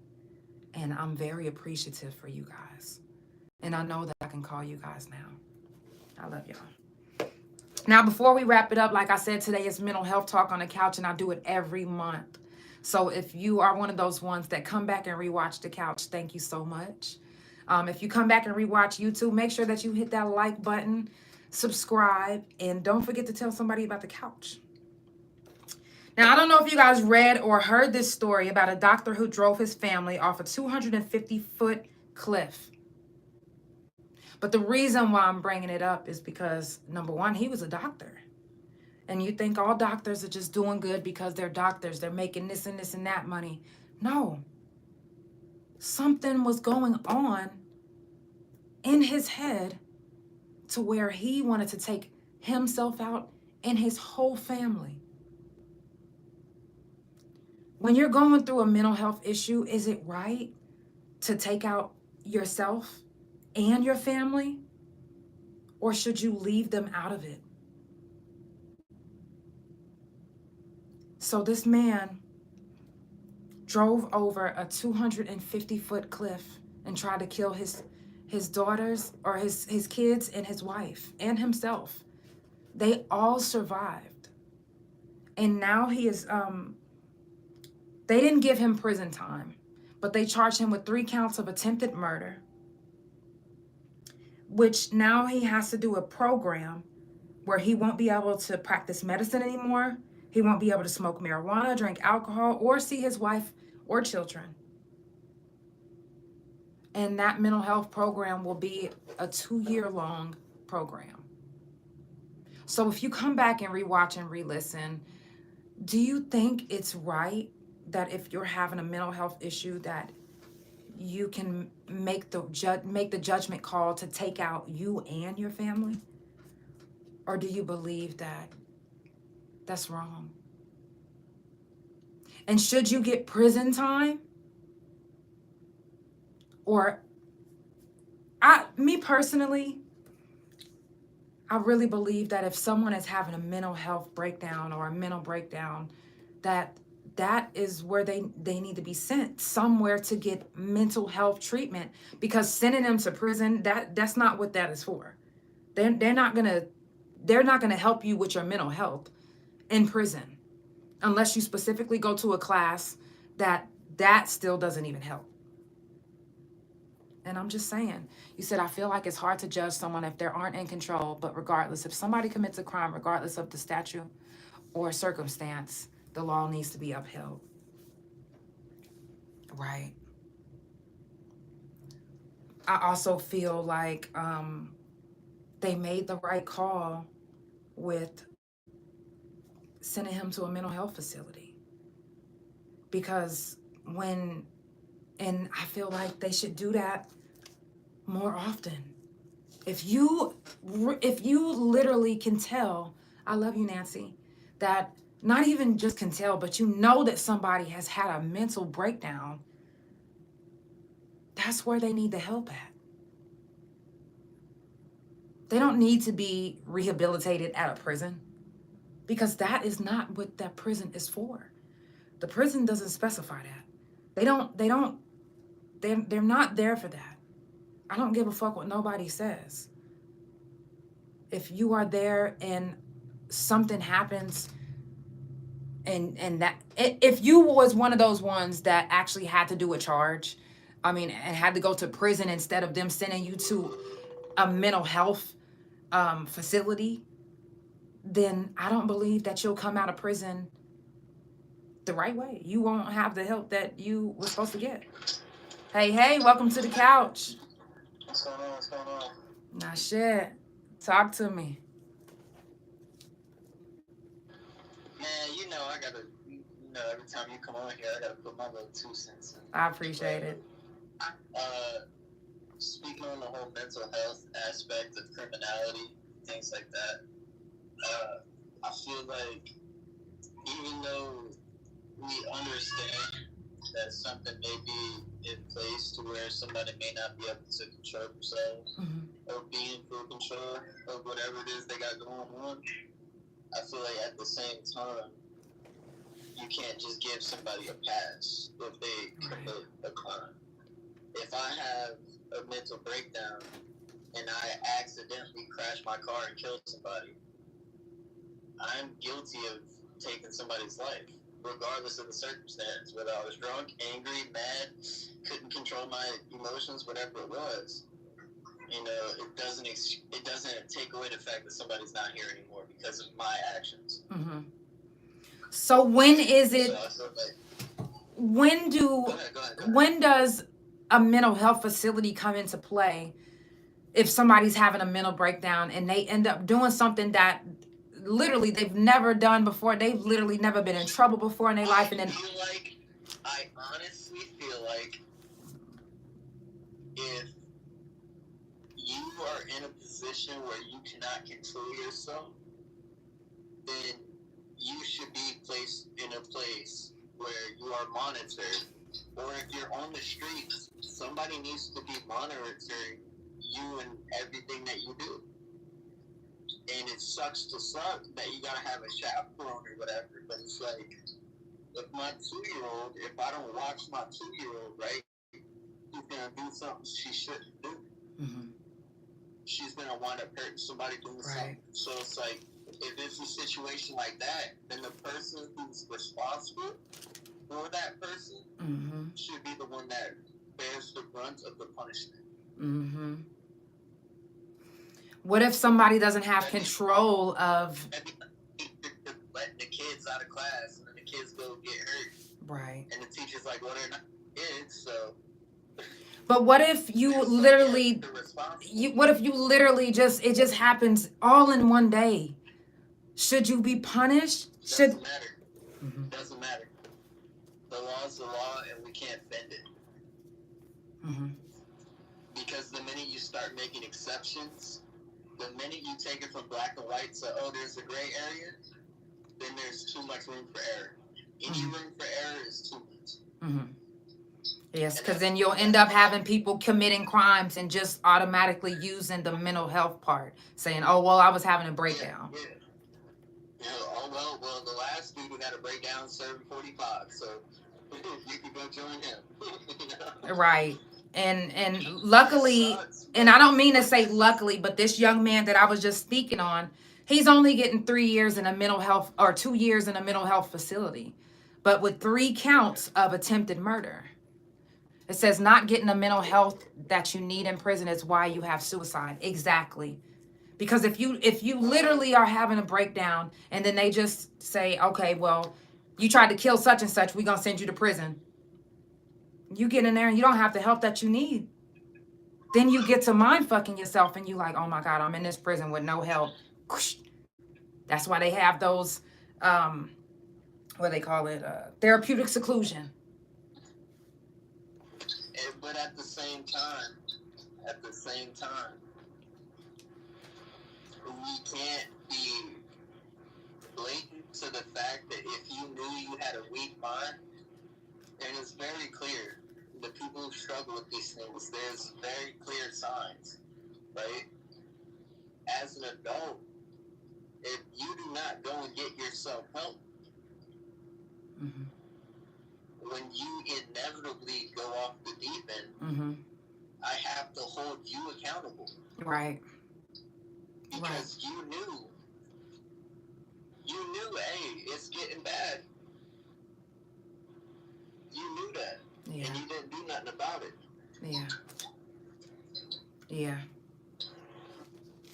A: And I'm very appreciative for you guys. And I know that I can call you guys now. I love y'all. Now, before we wrap it up, like I said, today is Mental Health Talk on the Couch, and I do it every month. So if you are one of those ones that come back and rewatch the couch, thank you so much. If you come back and rewatch YouTube, make sure that you hit that like button, subscribe, and don't forget to tell somebody about the couch. Now, I don't know if you guys read or heard this story about a doctor who drove his family off a 250-foot cliff. But the reason why I'm bringing it up is because, number one, he was a doctor. And you think all doctors are just doing good because they're doctors. They're making this and this and that money. No. Something was going on in his head to where he wanted to take himself out and his whole family. When you're going through a mental health issue, is it right to take out yourself and your family? Or should you leave them out of it? So this man drove over a 250-foot cliff and tried to kill his daughters or his kids and his wife and himself. They all survived. And now he is, they didn't give him prison time, but they charged him with 3 counts of attempted murder, which now he has to do a program where he won't be able to practice medicine anymore. He won't be able to smoke marijuana, drink alcohol, or see his wife or children. And that mental health program will be a 2-year-long program. So if you come back and rewatch and re-listen, do you think it's right that if you're having a mental health issue that you can make the judgment call to take out you and your family? Or do you believe that that's wrong? And should you get prison time? Or me personally, I really believe that if someone is having a mental health breakdown or a mental breakdown, that is where they need to be sent somewhere to get mental health treatment, because sending them to prison, that's not what that is for. They're not gonna help you with your mental health in prison unless you specifically go to a class that still doesn't even help. And I'm just saying, you said, I feel like it's hard to judge someone if they aren't in control, but regardless, if somebody commits a crime, regardless of the statute or circumstance, the law needs to be upheld. Right. I also feel like they made the right call with sending him to a mental health facility. Because and I feel like they should do that more often. If you literally can tell, I love you, Nancy, that not even just can tell, but you know that somebody has had a mental breakdown, that's where they need the help at. They don't need to be rehabilitated at a prison, because that is not what that prison is for. The prison doesn't specify that. They're not there for that. I don't give a fuck what nobody says. If you are there and something happens, and that if you was one of those ones that actually had to do a charge, and had to go to prison instead of them sending you to a mental health facility, then I don't believe that you'll come out of prison the right way. You won't have the help that you were supposed to get. Hey, welcome to the couch.
D: What's going on?
A: Nah, shit. Talk to me.
D: Man, I gotta, every time you come on here, I gotta put my little 2 cents in.
A: I appreciate it.
D: Speaking on the whole mental health aspect of criminality, things like that, I feel like even though we understand that something may be in place to where somebody may not be able to control themselves, or be in full control of whatever it is they got going on, I feel like at the same time, you can't just give somebody a pass if they commit a crime. If I have a mental breakdown and I accidentally crash my car and kill somebody, I'm guilty of taking somebody's life, regardless of the circumstance, whether I was drunk, angry, mad, couldn't control my emotions, whatever it was. You know, it doesn't take away the fact that somebody's not here anymore because of my actions.
A: Mm-hmm. So when is it?
D: So like,
A: when do?
D: go ahead.
A: When does a mental health facility come into play? If somebody's having a mental breakdown and they end up doing something that literally they've never done before, they've literally never been in trouble before in their life, and then
D: I honestly feel like if you are in a position where you cannot control yourself, then you should be placed in a place where you are monitored. Or if you're on the streets, somebody needs to be monitoring you and everything that you do. And it sucks to suck that you gotta have a chaperone or whatever, but it's like, if my 2-year-old, if I don't watch my 2-year-old, right, she's gonna do something she shouldn't do.
A: Mm-hmm.
D: She's gonna wind up hurting somebody doing something. So it's like, if it's a situation like that, then the person who's responsible for that person
A: Mm-hmm.
D: should be the one that bears the brunt of the punishment.
A: Mm-hmm. What if somebody doesn't have control of?
D: Letting the kids out of class and then the kids go get hurt.
A: Right.
D: And the teacher's like, well, they're not kids, so.
A: But what if you literally, what if you literally it just happens all in one day? Should you be punished?
D: Doesn't matter. Mm-hmm. Doesn't matter. The law is the law, and we can't bend it.
A: Mm-hmm.
D: Because the minute you start making exceptions, the minute you take it from black and white to, oh, there's a gray area, then there's too much room for error. Any room for error is too much.
A: Mm-hmm. Yes, because then you'll end up having people committing crimes and just automatically using the mental health part, saying, oh, well, I was having a breakdown.
D: Yeah. You know, oh, well, the last dude who had a breakdown served 45, so you can go join him.
A: Right. And luckily, and I don't mean to say luckily, but this young man that I was just speaking on, he's only getting 3 years in a mental health, or 2 years in a mental health facility, but with 3 counts of attempted murder. It says not getting the mental health that you need in prison is why you have suicide. Exactly. Because if you literally are having a breakdown and then they just say, okay, well, you tried to kill such and such, we're going to send you to prison. You get in there and you don't have the help that you need. Then you get to mind fucking yourself and you like, oh my God, I'm in this prison with no help. That's why they have those, what they call it, therapeutic seclusion.
D: But at the same time, we can't be blatant to the fact that if you knew you had a weak mind, and it's very clear, the people who struggle with these things, there's very clear signs, right? As an adult, if you do not go and get yourself help,
A: Mm-hmm.
D: when you inevitably go off the deep end,
A: Mm-hmm.
D: I have to hold you accountable.
A: Right.
D: Because you knew, hey, it's getting bad. You knew that.
A: Yeah.
D: And you didn't do nothing about it.
A: Yeah. Yeah.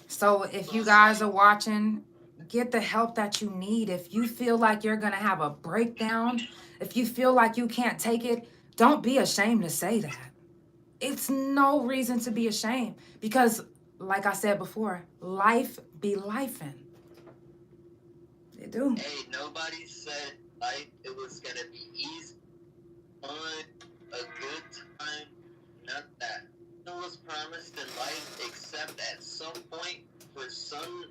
A: So if you guys are watching, get the help that you need. If you feel like you're going to have a breakdown, if you feel like you can't take it, don't be ashamed to say that. It's no reason to be ashamed because, like I said before, life be lifing. They do.
D: Hey, nobody said life, it was going to be easy, fun, a good time, none of that. No one was promised in life except at some point for some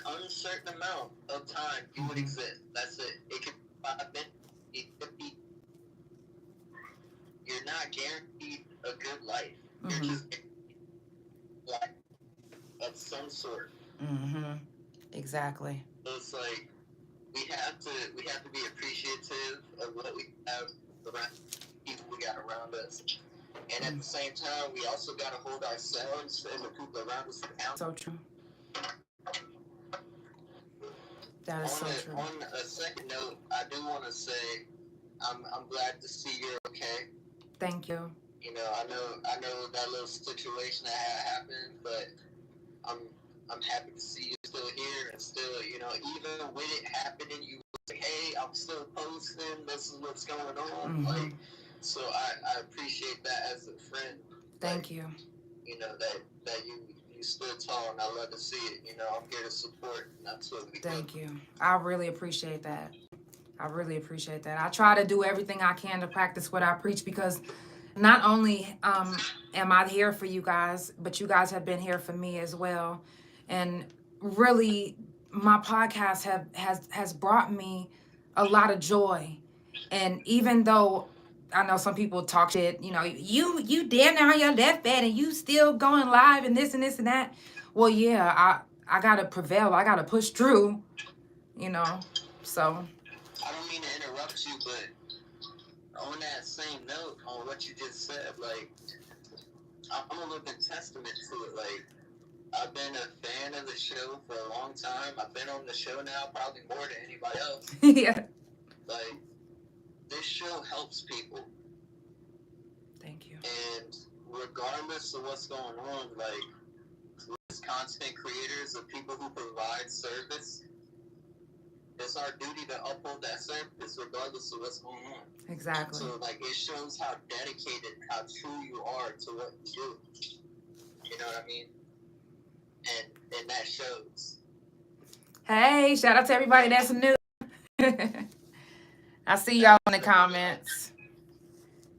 D: uncertain amount of time you would exist. That's it. It could be 5 minutes. It could be. You're not guaranteed a good life. You're just life of some sort.
A: Mm-hmm. Exactly.
D: So it's like we have to be appreciative of what we have around people we got around us. And at the same time, we also got to hold ourselves and the people around us accountable.
A: So true. That is so true.
D: On a second note, I do want to say I'm glad to see you're okay.
A: Thank you.
D: You know, I know that little situation that had happened, but I'm happy to see you still here and still, you know, even with it happening, you like, hey, I'm still posting. This is what's going on. Like, so I appreciate that as a friend.
A: Thank you.
D: You know that you stood tall, and I love to see it. You know, I'm here to support. And that's what we do.
A: Thank you. I really appreciate that. I really appreciate that. I try to do everything I can to practice what I preach, because not only am I here for you guys, but you guys have been here for me as well. And really, my podcast has brought me a lot of joy. And even though I know some people talk shit, you know, you damn near on your deathbed and you still going live and this and this and that. Well, yeah, I gotta prevail. I gotta push through, you know. So
D: I don't mean to interrupt you, but on that same note, on what you just said, like, I'm a living testament to it. Like, I've been a fan of the show for a long time. I've been on the show now probably more than anybody else.
A: yeah.
D: Like, this show helps people.
A: Thank you.
D: And regardless of what's going on, like, as content creators, the people who provide service, it's our duty to uphold that service regardless of what's going on.
A: Exactly.
D: So, like, it shows how dedicated, how true you are to what you do. You know what I mean? And that shows.
A: Hey, shout out to everybody that's new. I see y'all in the comments.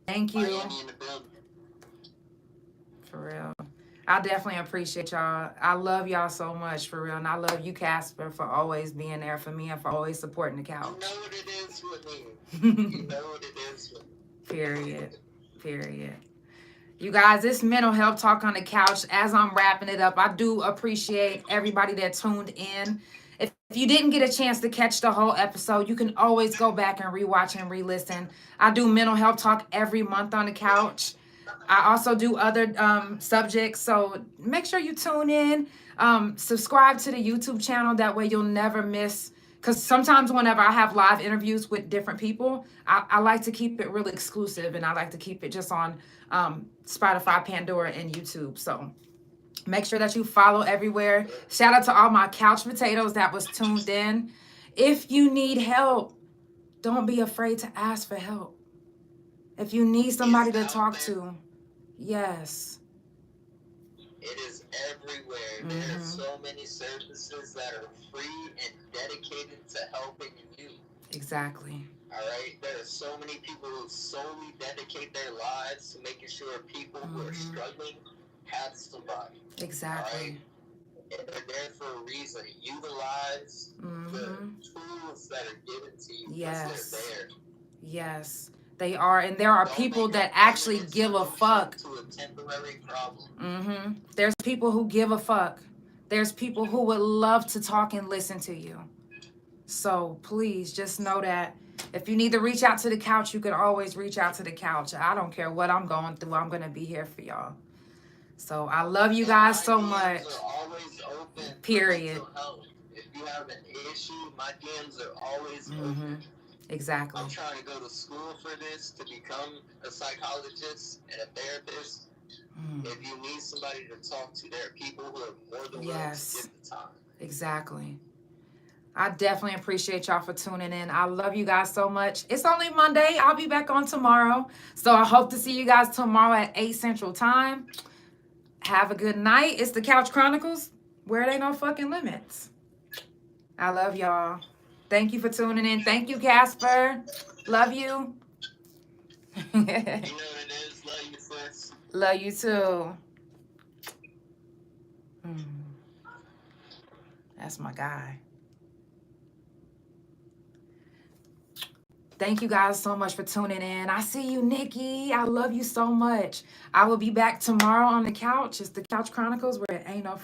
A: Thank you.
D: Miami in the building.
A: For real. I definitely appreciate y'all. I love y'all so much, for real. And I love you, Casper, for always being there for me and for always supporting the couch.
D: You know what it is with me. You know what it is with me.
A: Period. Period. You guys, this mental health talk on the couch, as I'm wrapping it up, I do appreciate everybody that tuned in. If you didn't get a chance to catch the whole episode, you can always go back and rewatch and re-listen. I do mental health talk every month on the couch. I also do other subjects, so make sure you tune in. Subscribe to the YouTube channel. That way you'll never miss, because sometimes whenever I have live interviews with different people, I like to keep it really exclusive, and I like to keep it just on Spotify, Pandora, and YouTube. So make sure that you follow everywhere. Shout out to all my couch potatoes that was tuned in. If you need help, don't be afraid to ask for help. If you need somebody to talk to, yes.
D: It is everywhere. There are so many services that are free and dedicated to helping you.
A: Exactly.
D: All right? There are so many people who solely dedicate their lives to making sure people who are struggling have somebody.
A: Exactly.
D: Right? And they're there for a reason. Utilize the tools that are given to you.
A: Yes.
D: They're there.
A: Yes. They are, and there are people that actually give a fuck.
D: To a temporary problem.
A: There's people who give a fuck. There's people who would love to talk and listen to you. So please just know that if you need to reach out to the couch, you can always reach out to the couch. I don't care what I'm going through. I'm going to be here for y'all. So I love you guys so much.
D: DMs are always open.
A: Period.
D: If you have an issue, my DMs are always open.
A: Exactly.
D: I'm trying to go to school for this, to become a psychologist and a therapist. If you need somebody to talk to, there are people who are more than willing to give the time.
A: Exactly. I definitely appreciate y'all for tuning in. I love you guys so much. It's only Monday. I'll be back on tomorrow. So I hope to see you guys tomorrow at 8 Central Time. Have a good night. It's the Couch Chronicles, where there ain't no fucking limits. I love y'all. Thank you for tuning in. Thank you, Casper. Love you.
D: You know what it is. Love you, sis.
A: Love you too. That's my guy. Thank you guys so much for tuning in. I see you, Nikki. I love you so much. I will be back tomorrow on the couch. It's the Couch Chronicles, where it ain't no